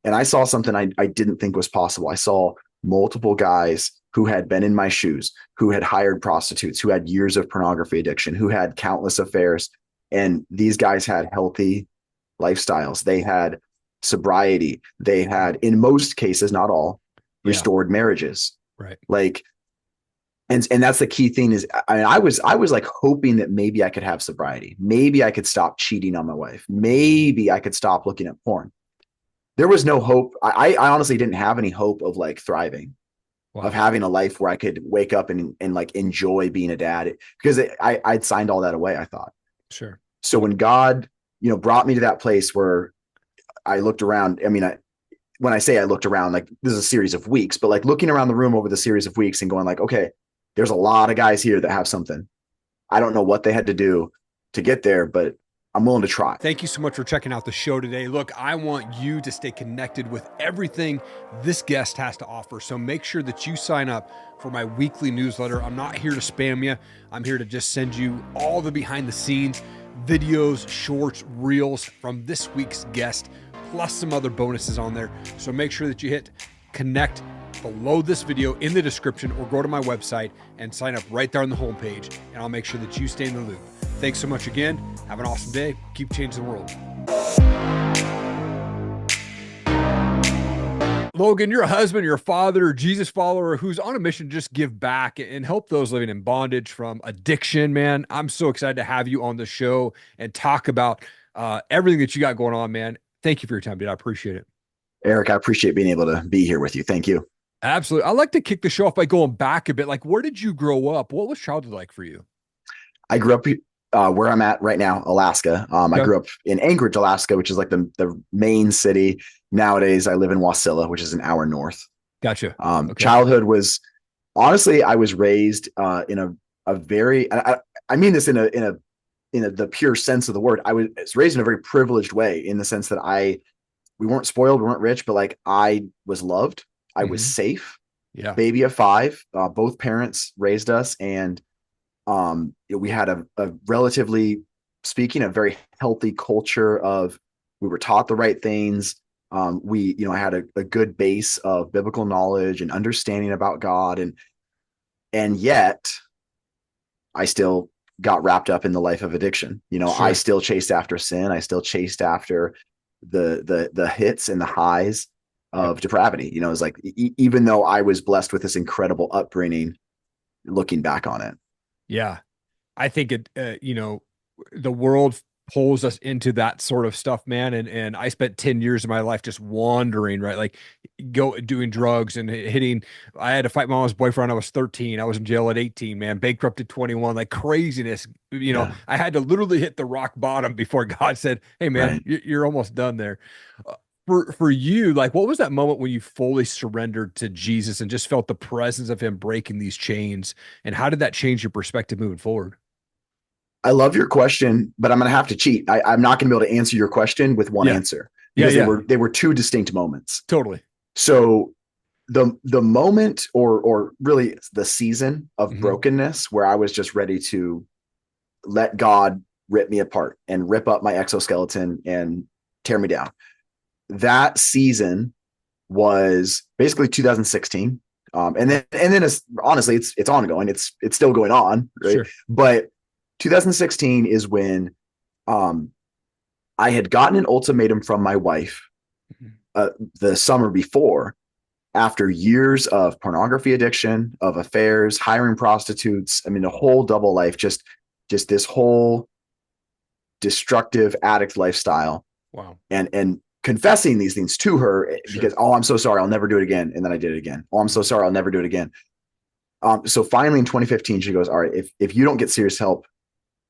And I saw something I didn't think was possible. I saw multiple guys who had been in my shoes, who had hired prostitutes, who had years of pornography addiction, who had countless affairs. And these guys had healthy lifestyles. They had sobriety. They had, in most cases, not all, Yeah. restored marriages. Right. Like, and that's the key thing is I was like hoping that maybe I could have sobriety. Maybe I could stop cheating on my wife. Maybe I could stop looking at porn. There was no hope. I honestly didn't have any hope of like thriving, of Wow. having a life where I could wake up and like enjoy being a dad, because I'd signed all that away, I thought. Sure. So when God, brought me to that place where I looked around, I mean, when I say I looked around, like this is a series of weeks, but like looking around the room over the series of weeks and going like, okay, there's a lot of guys here that have something. I don't know what they had to do to get there, but I'm willing to try. Thank you so much for checking out the show today. Look, I want you to stay connected with everything this guest has to offer. So make sure that you sign up for my weekly newsletter. I'm not here to spam you. I'm here to just send you all the behind the scenes videos, shorts, reels from this week's guest, plus some other bonuses on there. So make sure that you hit connect below this video in the description, or go to my website and sign up right there on the homepage, and I'll make sure that you stay in the loop. Thanks so much again. Have an awesome day. Keep changing the world. Logan, you're a husband, you're a father, Jesus follower who's on a mission to just give back and help those living in bondage from addiction, man. I'm so excited to have you on the show and talk about everything that you got going on, man. Thank you for your time, dude. I appreciate it. Eric, I appreciate being able to be here with you. Thank you. Absolutely. I like to kick the show off by going back a bit. Like, where did you grow up? What was childhood like for you? I grew up where I'm at right now, Alaska. I grew up in Anchorage, Alaska, which is like the main city. Nowadays, I live in Wasilla, which is an hour north. Gotcha. Childhood was, honestly, I was raised in a very, I mean this in the pure sense of the word. I was raised in a very privileged way, in the sense that we weren't spoiled, we weren't rich, but like I was loved. I was safe. Yeah. Baby of 5. Both parents raised us, and we had a relatively speaking, a very healthy culture of, we were taught the right things. I had a good base of biblical knowledge and understanding about God, and yet I still got wrapped up in the life of addiction. Sure. I still chased after sin. I still chased after the hits and the highs of depravity. It's like, even though I was blessed with this incredible upbringing, looking back on it. Yeah. I think the world pulls us into that sort of stuff, man. And I spent 10 years of my life just wandering, right? Like doing drugs and I had to fight my mom's boyfriend when I was 13. I was in jail at 18, man, bankrupted 21, like craziness. Yeah. I had to literally hit the rock bottom before God said, hey man, Right. you're almost done there. For you, like, what was that moment when you fully surrendered to Jesus and just felt the presence of him breaking these chains? And how did that change your perspective moving forward? I love your question, but I'm going to have to cheat. I'm not going to be able to answer your question with one answer, because they were two distinct moments. Totally. So the moment, or really the season of brokenness, where I was just ready to let God rip me apart and rip up my exoskeleton and tear me down. That season was basically 2016. And then honestly, it's ongoing. It's still going on. Right. Sure. But 2016 is when I had gotten an ultimatum from my wife the summer before, after years of pornography addiction, of affairs, hiring prostitutes. I mean, the whole double life, just this whole destructive addict lifestyle. Wow. And confessing these things to her, because, oh, I'm so sorry, I'll never do it again. And then I did it again. Oh, I'm so sorry, I'll never do it again. So finally in 2015, she goes, all right, if you don't get serious help,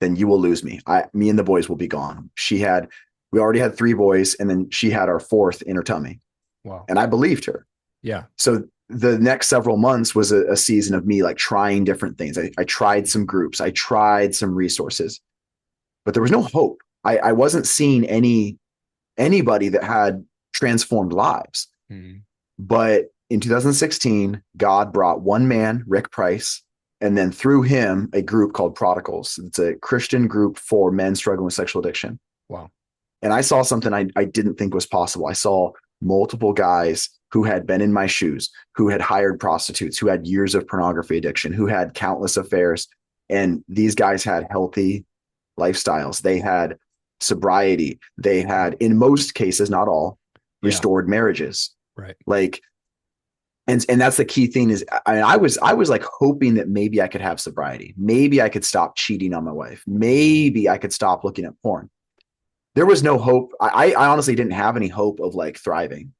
then you will lose me. Me and the boys will be gone. We already had 3 boys, and then she had our 4th in her tummy. Wow. And I believed her. Yeah. So the next several months was a season of me like trying different things. I tried some groups, I tried some resources, but there was no hope. I wasn't seeing anybody that had transformed lives. But in 2016, God brought one man, Rick Price, and then through him, a group called Prodigals. It's a Christian group for men struggling with sexual addiction. Wow. And I saw something I didn't think was possible. I saw multiple guys who had been in my shoes, who had hired prostitutes, who had years of pornography addiction, who had countless affairs. And these guys had healthy lifestyles. They had sobriety. They had, in most cases, not all, restored marriages. Right. Like, and that's the key thing is, I was like hoping that maybe I could have sobriety. Maybe I could stop cheating on my wife. Maybe I could stop looking at porn. There was no hope. I honestly didn't have any hope of like thriving,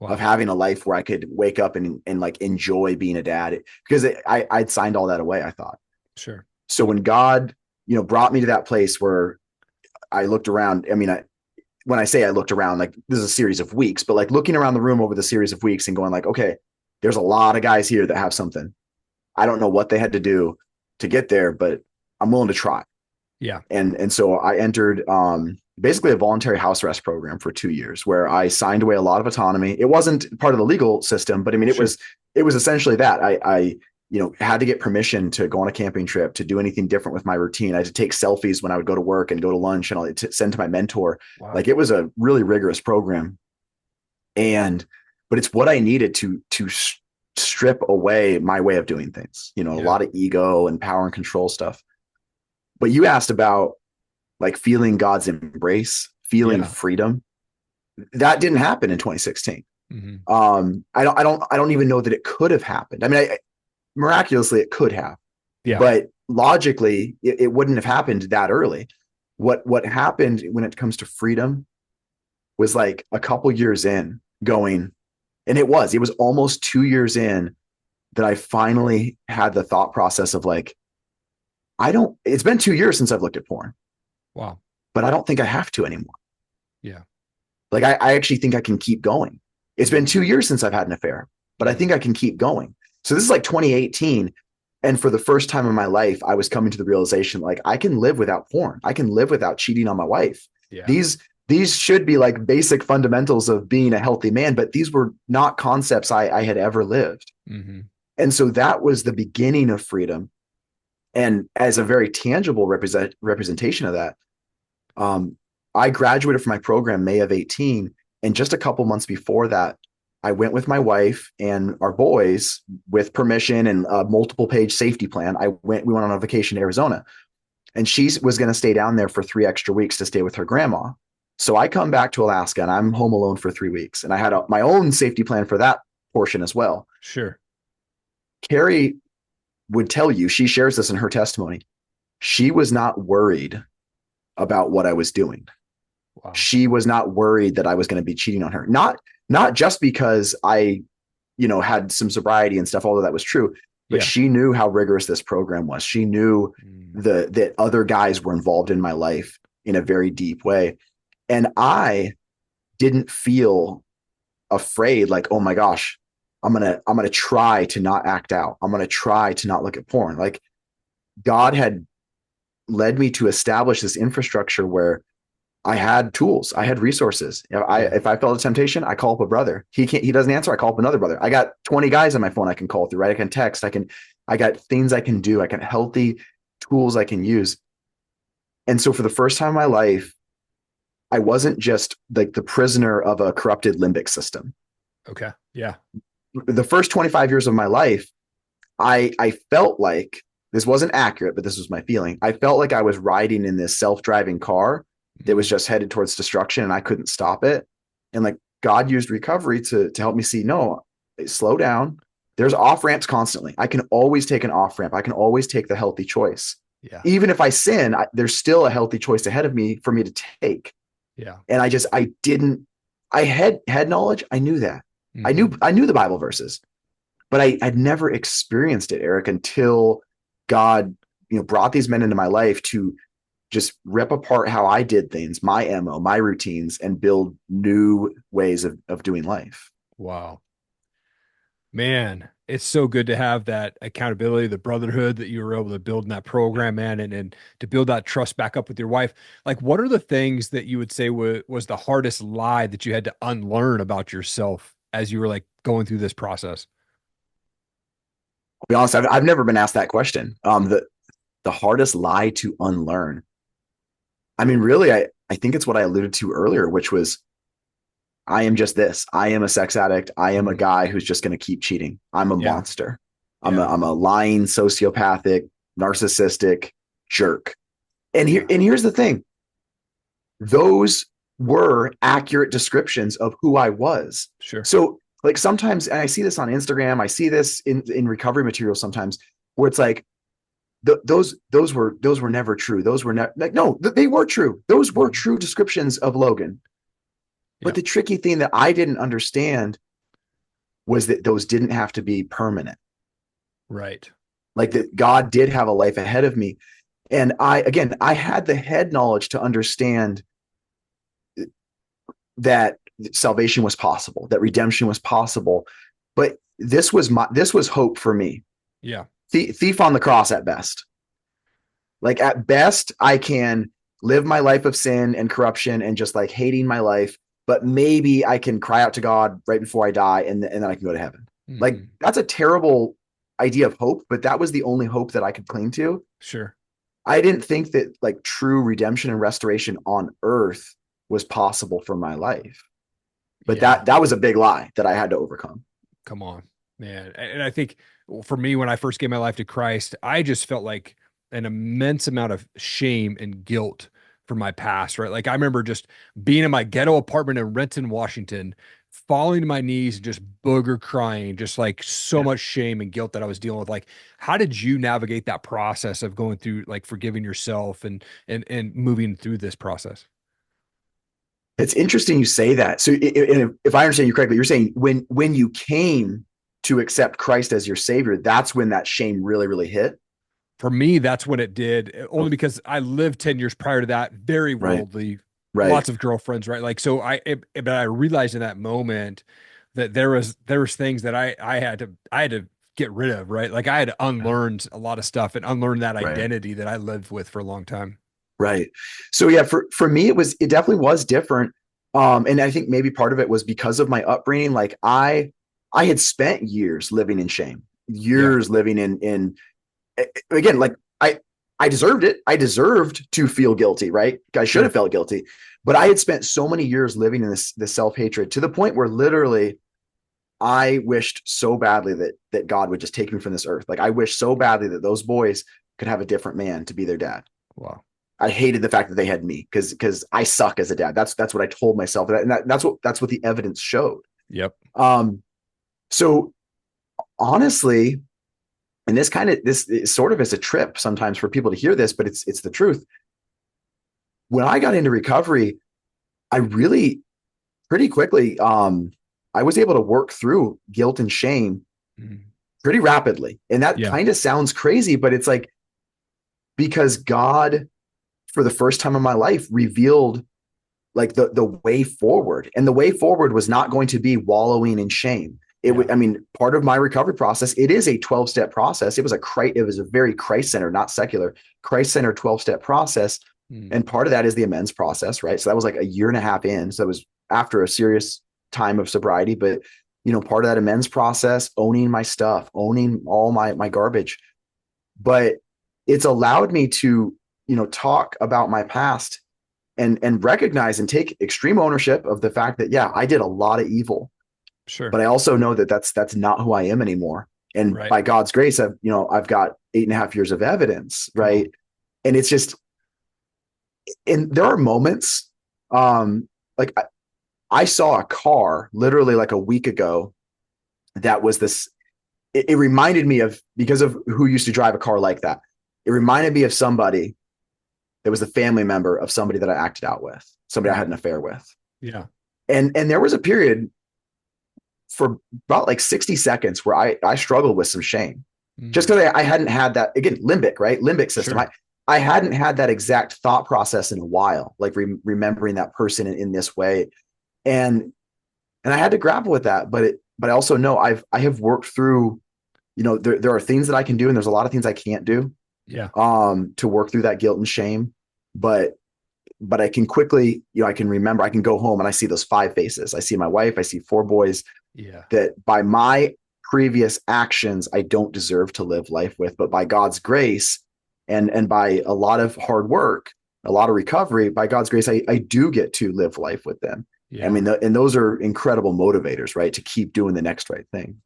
of having a life where I could wake up and like enjoy being a dad, because I'd signed all that away, I thought. Sure. So when God, brought me to that place where I looked around, I mean, when I say I looked around, like this is a series of weeks, but like looking around the room over the series of weeks and going like, okay, there's a lot of guys here that have something. I don't know what they had to do to get there, but I'm willing to try. Yeah. And so I entered basically a voluntary house arrest program for 2 years where I signed away a lot of autonomy. It wasn't part of the legal system, but I mean, it was essentially that I had to get permission to go on a camping trip, to do anything different with my routine. I had to take selfies when I would go to work and go to lunch, and I'll send to my mentor. Wow. Like, it was a really rigorous program. But it's what I needed to strip away my way of doing things, a lot of ego and power and control stuff. But you asked about like feeling God's embrace, feeling freedom. That didn't happen in 2016. Mm-hmm. I don't even know that it could have happened. I mean, miraculously it could have, but logically it wouldn't have happened that early. What happened when it comes to freedom was like a couple years in going, and it was almost 2 years in that I finally had the thought process of like, it's been 2 years since I've looked at porn. Wow. But I don't think I have to anymore. Yeah. Like I actually think I can keep going. It's been 2 years since I've had an affair, but I think I can keep going. So this is like 2018. And for the first time in my life, I was coming to the realization, like, I can live without porn. I can live without cheating on my wife. Yeah. These should be like basic fundamentals of being a healthy man, but these were not concepts I had ever lived. Mm-hmm. And so that was the beginning of freedom. And as a very tangible representation of that, I graduated from my program May of 18. And just a couple months before that, I went with my wife and our boys, with permission and a multiple page safety plan. We went on a vacation to Arizona, and she was going to stay down there for 3 extra weeks to stay with her grandma. So I come back to Alaska and I'm home alone for 3 weeks. And I had my own safety plan for that portion as well. Sure. Carrie would tell you, she shares this in her testimony, she was not worried about what I was doing. Wow. She was not worried that I was going to be cheating on her. Not just because I, had some sobriety and stuff, although that was true, but she knew how rigorous this program was. She knew that other guys were involved in my life in a very deep way. And I didn't feel afraid, like, oh my gosh, I'm going to try to not act out. I'm going to try to not look at porn. Like, God had led me to establish this infrastructure where I had tools, I had resources. If I felt a temptation, I call up a brother. He doesn't answer, I call up another brother. I got 20 guys on my phone I can call through, right? I can text, I got things I can do. I got healthy tools I can use. And so for the first time in my life, I wasn't just like the prisoner of a corrupted limbic system. Okay. Yeah. The first 25 years of my life, I felt like, this wasn't accurate, but this was my feeling. I felt like I was riding in this self-driving car that was just headed towards destruction, and I couldn't stop it. And like, God used recovery to help me see, no, slow down. There's off ramps constantly. I can always take an off ramp. I can always take the healthy choice. Yeah. Even if I sin, there's still a healthy choice ahead of me for me to take. Yeah. And I had head knowledge. I knew that. Mm-hmm. I knew the Bible verses, but I'd never experienced it, Erik, until God, brought these men into my life to just rip apart how I did things, my MO, my routines, and build new ways of doing life. Wow. Man, it's so good to have that accountability, the brotherhood that you were able to build in that program, man, and to build that trust back up with your wife. Like, what are the things that you would say was the hardest lie that you had to unlearn about yourself as you were like going through this process? I'll be honest, I've never been asked that question. The hardest lie to unlearn. I mean, really, I think it's what I alluded to earlier, which was I am just this. I am a sex addict. I am a Mhm. guy who's just going to keep cheating. I'm a Yeah. monster. Yeah. I'm a lying, sociopathic, narcissistic jerk. Yeah. And here's the thing. Those were accurate descriptions of who I was. Sure. So like sometimes, and I see this on Instagram, I see this in recovery materials sometimes where it's like, those were never true. Those were never like, no, they were true. Those were Mhm. true descriptions of Logan. But Yeah. the tricky thing that I didn't understand was that those didn't have to be permanent. Right. Like that God did have a life ahead of me. And I had the head knowledge to understand that salvation was possible, that redemption was possible. But this was hope for me. Yeah. Thief on the cross at best. Like at best, I can live my life of sin and corruption and just like hating my life, but maybe I can cry out to God right before I die and then I can go to heaven. Like Hmm. that's a terrible idea of hope, but that was the only hope that I could cling to. Sure. I didn't think that like true redemption and restoration on earth was possible for my life. But Yeah. that was a big lie that I had to overcome. Come on, man. And I think for me, when I first gave my life to Christ, I just felt like an immense amount of shame and guilt for my past, right? Like I remember just being in my ghetto apartment in Renton, Washington, falling to my knees, just booger crying, just like so Yeah. much shame and guilt that I was dealing with. Like, how did you navigate that process of going through like forgiving yourself and moving through this process? It's interesting you say that. So if I understand you correctly, you're saying when you came to accept Christ as your savior, that's when that shame really hit. For me, that's when it did, only Oh, because I lived 10 years prior to that, very right, worldly, right, lots of girlfriends, right? Like, so but I realized in that moment that there was things that I had to get rid of, right? Like I had to unlearn a lot of stuff and unlearn that right, identity that I lived with for a long time. right. So yeah, for me, it definitely was different. And I think maybe part of it was because of my upbringing. Like I had spent years living in shame, Yeah, years living in again, like I deserved it. I deserved to feel guilty, right? I should have sure. felt guilty. But I had spent so many years living in this self-hatred to the point where literally I wished so badly that God would just take me from this earth. Like I wish so badly that those boys could have a different man to be their dad. Wow. I hated the fact that they had me because I suck as a dad. That's what I told myself, and that's what the evidence showed. Yep. So honestly, and this sort of is a trip sometimes for people to hear this, but it's the truth. When I got into recovery, I really pretty quickly I was able to work through guilt and shame Mhm. pretty rapidly. And that Yeah, kind of sounds crazy, but it's like because God, for the first time in my life, revealed like the way forward. And the way forward was not going to be wallowing in shame. yeah, I mean, part of my recovery process, it is a 12-step process. It was a very Christ-centered, not secular, Christ-centered 12-step process. mm, And part of that is the amends process, right? So that was like a year and a half in. So that was after a serious time of sobriety. But part of that amends process, owning my stuff, owning all my garbage. But it's allowed me to, talk about my past and recognize and take extreme ownership of the fact that, yeah, I did a lot of evil, sure. but I also know that that's not who I am anymore. And Right. by God's grace, I've got 8.5 years of evidence, Come on. right? And it's just, and there are moments, like I saw a car literally like a week ago that was this. It reminded me of, because of who used to drive a car like that. It reminded me of somebody that was the family member of somebody that I acted out with, somebody I had Mm, an affair with. yeah. And there was a period for about like 60 seconds where I struggled with some shame just Mm, because I hadn't had that, again, limbic, right? Limbic system. sure. I hadn't had that exact thought process in a while, like remembering that person in this way. And, and I had to grapple with that, but I also know I have worked through, there are things that I can do and there's a lot of things I can't do, Yeah. to work through that guilt and shame. But I can quickly, I can remember, I can go home and I see those 5 faces. I see my wife, I see 4 boys Yeah. that by my previous actions, I don't deserve to live life with, but by God's grace and by a lot of hard work, a lot of recovery, by God's grace, I do get to live life with them. I Yeah. mean, and those are incredible motivators, right? To keep doing the next right thing.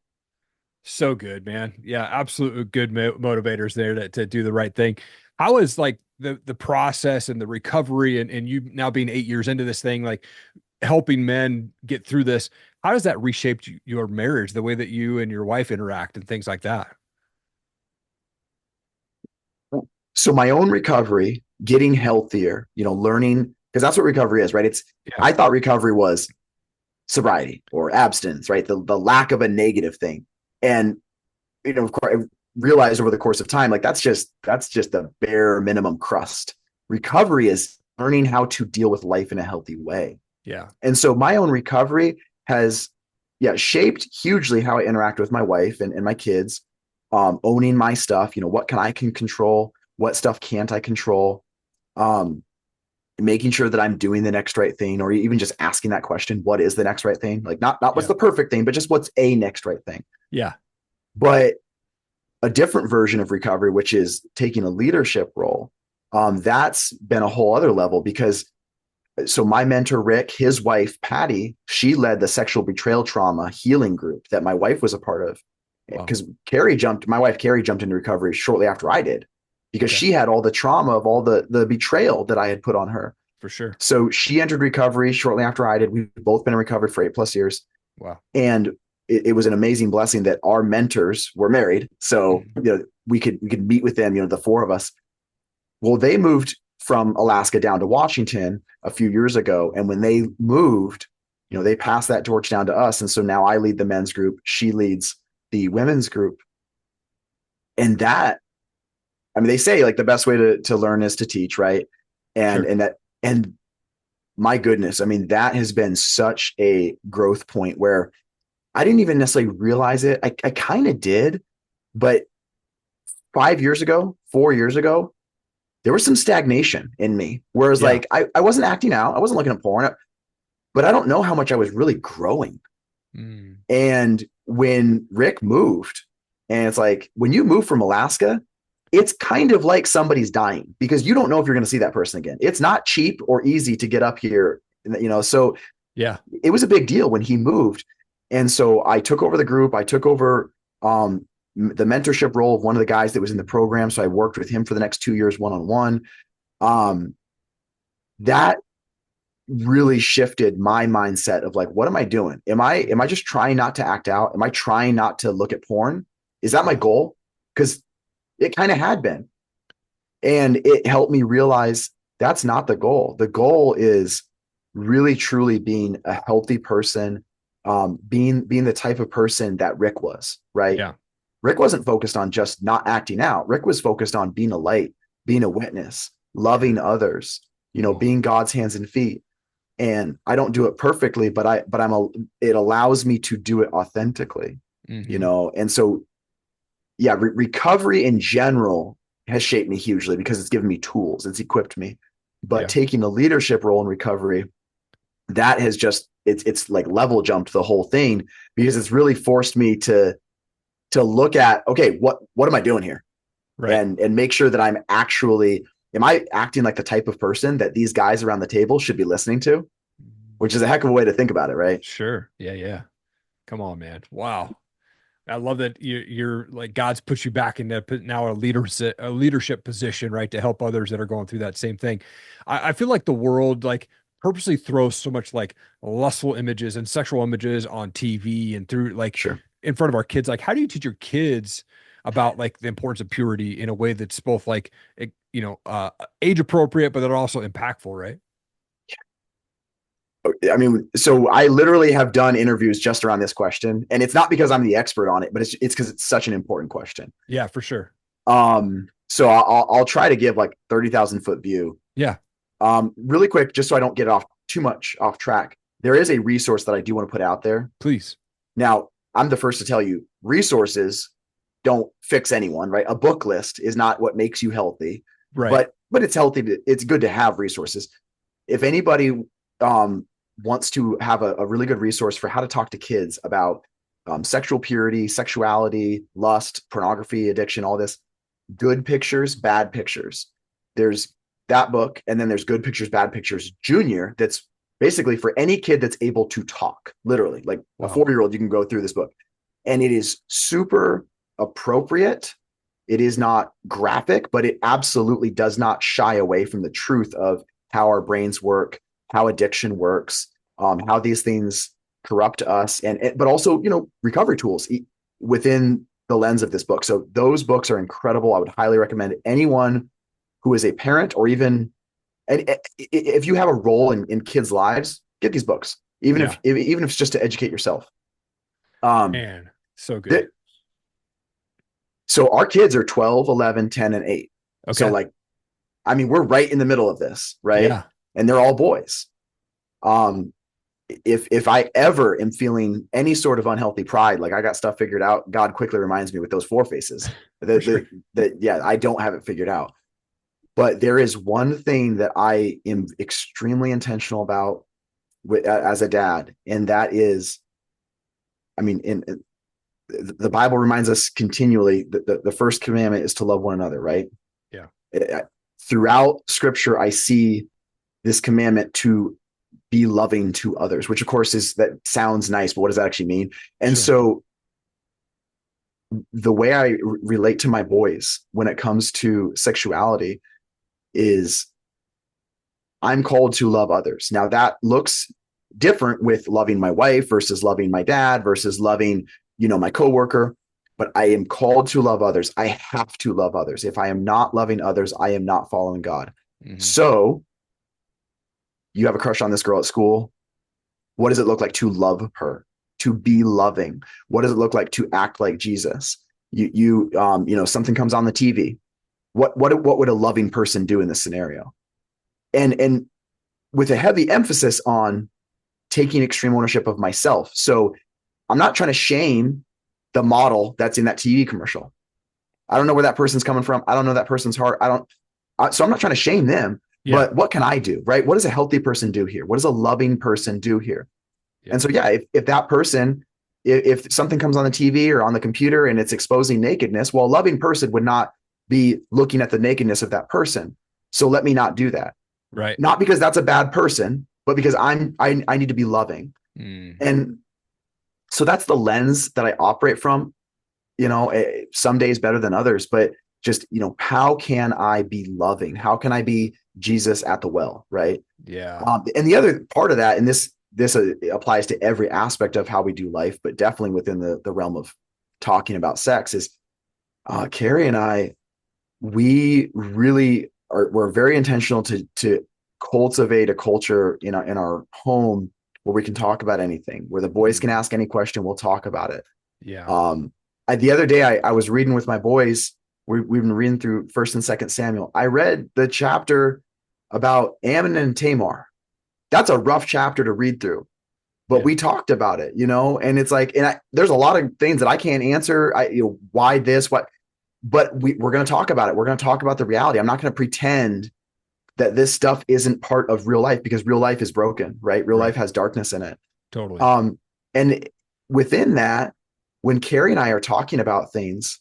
So good, man. Yeah, absolutely good motivators there to do the right thing. How is like the process and the recovery and you now being 8 years into this thing, like helping men get through this? How does that reshape your marriage, the way that you and your wife interact and things like that? So my own recovery, getting healthier, learning, because that's what recovery is, right? Yeah. I thought recovery was sobriety or abstinence, right? The lack of a negative thing. And, of course, I realized over the course of time, like that's just the bare minimum crust. Recovery is learning how to deal with life in a healthy way. Yeah. And so my own recovery has, yeah, shaped hugely how I interact with my wife and my kids, owning my stuff, what I can control, what stuff can't I control, um, making sure that I'm doing the next right thing, or even just asking that question, what is the next right thing? Like not what's Yeah. the perfect thing, but just what's a next right thing. Yeah. But a different version of recovery, which is taking a leadership role, that's been a whole other level because so my mentor Rick, his wife Patty, she led the sexual betrayal trauma healing group that my wife was a part of. Wow. Because my wife Carrie jumped into recovery shortly after I did, because Okay. she had all the trauma of all the betrayal that I had put on her. For sure. So she entered recovery shortly after I did. We've both been in recovery for 8+ years. Wow. And it was an amazing blessing that our mentors were married. So, Mhm. we could meet with them, the four of us. Well, they moved from Alaska down to Washington a few years ago. And when they moved, they passed that torch down to us. And so now I lead the men's group. She leads the women's group. And that, I mean, they say like the best way to learn is to teach, right? And, Sure. and that, and my goodness, I mean, that has been such a growth point where I didn't even necessarily realize it. I kind of did, but 5 years ago, 4 years ago, there was some stagnation in me. Whereas Yeah. like I wasn't acting out, I wasn't looking at porn, but I don't know how much I was really growing. Mm. And when Rick moved, and it's like when you move from Alaska, it's kind of like somebody's dying because you don't know if you're going to see that person again. It's not cheap or easy to get up here, so Yeah. it was a big deal when he moved. And so I took over the group. I took over the mentorship role of one of the guys that was in the program. So I worked with him for the next 2 years, one-on-one. Um, that really shifted my mindset of like, what am I doing? Am I just trying not to act out? Am I trying not to look at porn? Is that my Yeah. goal? Because it kind of had been. And it helped me realize that's not the goal. The goal is really truly being a healthy person, being the type of person that Rick was, right? Yeah. Rick wasn't focused on just not acting out. Rick was focused on being a light, being a witness, Yeah. loving others, Oh. being God's hands and feet. And I don't do it perfectly, but it allows me to do it authentically, Hmm. And so, yeah, recovery in general has shaped me hugely because it's given me tools, it's equipped me. But Yeah. taking a leadership role in recovery, that has just it's like level jumped the whole thing because it's really forced me to look at, okay, what am I doing here, Right. and make sure that am I acting like the type of person that these guys around the table should be listening to, which is a heck of a way to think about it, right? Sure. Yeah. Yeah. Come on, man. Wow. I love that you're like God's put you back in that now a leadership position, right, to help others that are going through that same thing. I feel like the world like purposely throws so much like lustful images and sexual images on TV and through like Sure. in front of our kids. Like, how do you teach your kids about like the importance of purity in a way that's both like age appropriate, but that are also impactful, right? I mean, so I literally have done interviews just around this question, and it's not because I'm the expert on it, but it's because it's such an important question. Yeah, for sure. So I'll try to give like 30,000 foot view. Yeah, Really quick, just so I don't get off too much off track. There is a resource that I do want to put out there. please. Now, I'm the first to tell you, resources don't fix anyone, right? A book list is not what makes you healthy, Right. but it's healthy. It's good to have resources. If anybody wants to have a really good resource for how to talk to kids about sexual purity, sexuality, lust, pornography, addiction, all this, Good Pictures, Bad Pictures. There's that book, and then there's Good Pictures, Bad Pictures Junior. That's basically for any kid that's able to talk, literally, like a Wow. 4-year-old, you can go through this book. And it is super appropriate. It is not graphic, but it absolutely does not shy away from the truth of how our brains work, how addiction works, how these things corrupt us, and but also, recovery tools within the lens of this book. So those books are incredible. I would highly recommend anyone who is a parent, or even, and if you have a role in kids' lives, get these books, Yeah. even if it's just to educate yourself. Um, Man, so good. th- so our kids are 12, 11, 10, and 8. So Okay. like, I mean, we're right in the middle of this, right? Yeah. And they're all boys. Um, if I ever am feeling any sort of unhealthy pride, like I got stuff figured out, God quickly reminds me with those 4 faces For sure. that yeah, I don't have it figured out. But there is one thing that I am extremely intentional about as a dad, and that is, I mean, in the Bible reminds us continually that the first commandment is to love one another, right? Yeah. Throughout Scripture, I see this commandment to be loving to others, which of course that sounds nice, but what does that actually mean? And Sure. so the way I relate to my boys when it comes to sexuality is I'm called to love others. Now that looks different with loving my wife versus loving my dad versus loving, my coworker, but I am called to love others. I have to love others. If I am not loving others, I am not following God. Hmm. So you have a crush on this girl at school. What does it look like to love her, to be loving? What does it look like to act like Jesus? Something comes on the TV. What would a loving person do in this scenario? And with a heavy emphasis on taking extreme ownership of myself. So I'm not trying to shame the model that's in that TV commercial. I don't know where that person's coming from. I don't know that person's heart. So I'm not trying to shame them, Yeah. but what can I do, right? What does a healthy person do here? What does a loving person do here? Yeah. And so, yeah, if that person, if something comes on the TV or on the computer and it's exposing nakedness, well, a loving person would not be looking at the nakedness of that person. So let me not do that. Right. Not because that's a bad person, but because I need to be loving. Mm. And so that's the lens that I operate from. Some days better than others, but just, how can I be loving? How can I be Jesus at the well, right? Yeah. And the other part of that, and this applies to every aspect of how we do life, but definitely within the realm of talking about sex, is Carrie and I, we really we're very intentional to cultivate a culture in our home where we can talk about anything, where the boys can Mm. ask any question, we'll talk about it. Yeah. The other day I was reading with my boys. We've been reading through First and Second Samuel. I read the chapter about Ammon and Tamar. That's a rough chapter to read through, but Yeah. we talked about it, and it's like, there's a lot of things that I can't answer. Why this, what, but we're going to talk about it. We're going to talk about the reality. I'm not going to pretend that this stuff isn't part of real life, because real life is broken, right? Real life Right. has darkness in it. Totally. And within that, when Carrie and I are talking about things,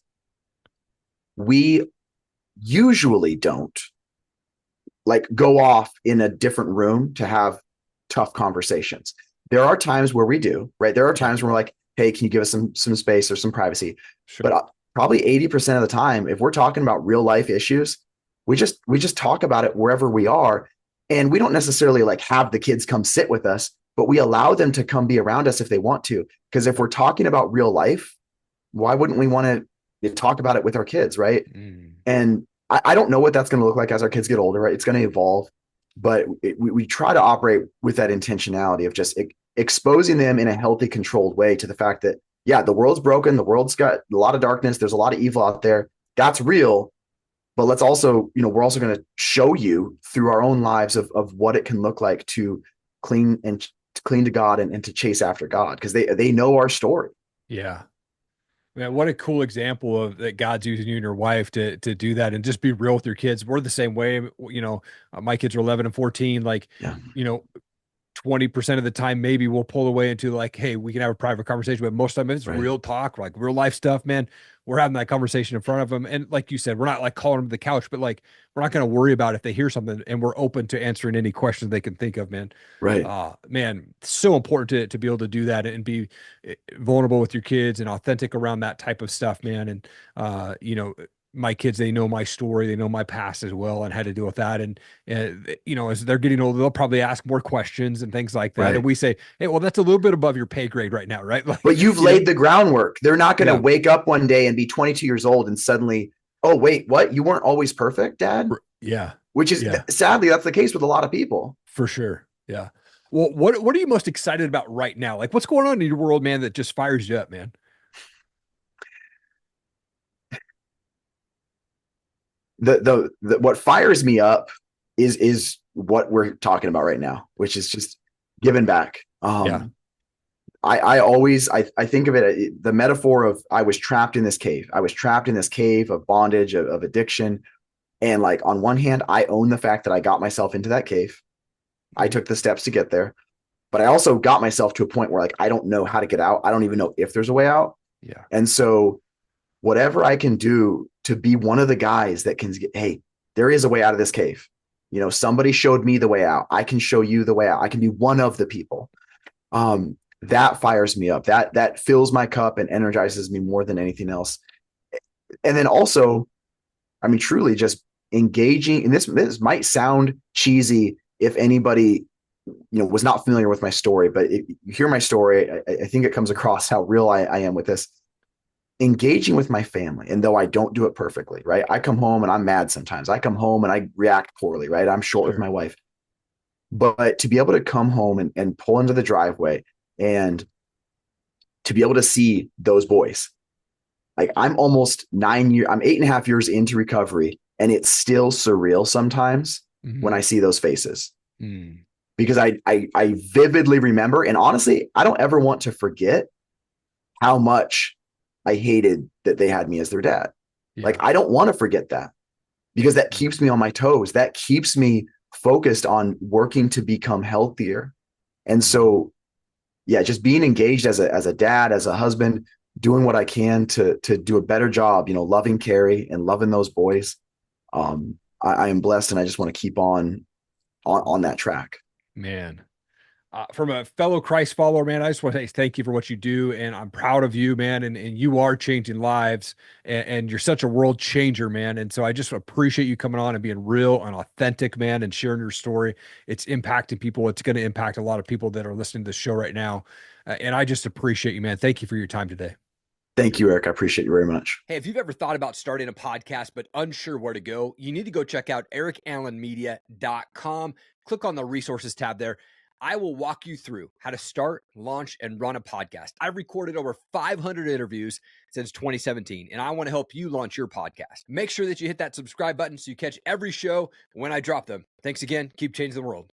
we usually don't like go off in a different room to have tough conversations. There are times where we do, right? There are Yeah. times where we're like, hey, can you give us some space or some privacy? But Sure. probably 80% of the time, if we're talking about real life issues, we just talk about it wherever we are. And we don't necessarily like have the kids come sit with us, but we allow them to come be around us if they want to. Because if we're talking about real life, why wouldn't we want to talk about it with our kids, right? Mm. And I don't know what that's going to look like as our kids get older, right? It's going to evolve, but we try to operate with that intentionality of just exposing them in a healthy, controlled way to the fact that, yeah, the world's broken. The world's got a lot of darkness. There's a lot of evil out there. That's real. But let's also, we're also going to show you through our own lives of what it can look like to clean to God and to chase after God, because they know our story. Yeah. Man, what a cool example of that God's using you and your wife to do that and just be real with your kids. We're the same way. My kids are 11 and 14. Like, Yeah. you know, 20% of the time, maybe we'll pull away into like, hey, we can have a private conversation. But most of the time, it's Right. real talk, like real life stuff, man. We're having that conversation in front of them. And like you said, we're not like calling them to the couch, but like, we're not going to worry about if they hear something, and we're open to answering any questions they can think of, man. Right. Man, so important to be able to do that and be vulnerable with your kids and authentic around that type of stuff, man. And, my kids, they know my story, they know my past as well, and how to deal with that. And, as they're getting older, they'll probably ask more questions and things like that. And Right. we say, hey, well, that's a little bit above your pay grade right now, right? Like, But you've laid the groundwork. They're not going to yeah, wake up one day and be 22 years old and suddenly, oh, wait, what? You weren't always perfect, Dad? yeah, Which is yeah, sadly, that's the case with a lot of people. for sure. Yeah. Well, what are you most excited about right now? Like, what's going on in your world, man, that just fires you up, man? The what fires me up is what we're talking about right now, which is just giving back. Yeah. I always I think of it, the metaphor of I was trapped in this cave. I was trapped in this cave of bondage, of addiction. And like on one hand, I own the fact that I got myself into that cave. I Mhm. took the steps to get there. But I also got myself to a point where like I don't know how to get out. I don't even know if there's a way out. Yeah. And so whatever I can do to be one of the guys that can get, hey, there is a way out of this cave. Somebody showed me the way out. I can show you the way out. I can be one of the people. That fires me up. That fills my cup and energizes me more than anything else. And then also, I mean, truly just engaging. And this might sound cheesy if anybody was not familiar with my story, but if you hear my story, I think it comes across how real I am with this. Engaging with my family, and though I don't do it perfectly, right? I come home and I'm mad sometimes. I come home and I react poorly, right? I'm short with Sure. my wife. But to be able to come home and pull into the driveway and to be able to see those boys, like I'm almost 9 years, I'm 8.5 years into recovery, and it's still surreal sometimes when Hmm. I see those faces Mm. because I vividly remember, and honestly, I don't ever want to forget how much I hated that they had me as their dad. Like, Yeah. I don't want to forget that because that keeps me on my toes. That keeps me focused on working to become healthier. And Mhm. so, yeah, just being engaged as a dad, as a husband, doing what I can to do a better job, loving Carrie and loving those boys. I am blessed, and I just want to keep on that track. Man. From a fellow Christ follower, man, I just want to say thank you for what you do. And I'm proud of you, man. And you are changing lives, and you're such a world changer, man. And so I just appreciate you coming on and being real and authentic, man, and sharing your story. It's impacting people. It's going to impact a lot of people that are listening to the show right now. And I just appreciate you, man. Thank you for your time today. Thank you, Eric. I appreciate you very much. Hey, if you've ever thought about starting a podcast but unsure where to go, you need to go check out erikallenmedia.com. Click on the resources tab there. I will walk you through how to start, launch, and run a podcast. I've recorded over 500 interviews since 2017, and I want to help you launch your podcast. Make sure that you hit that subscribe button so you catch every show when I drop them. Thanks again. Keep changing the world.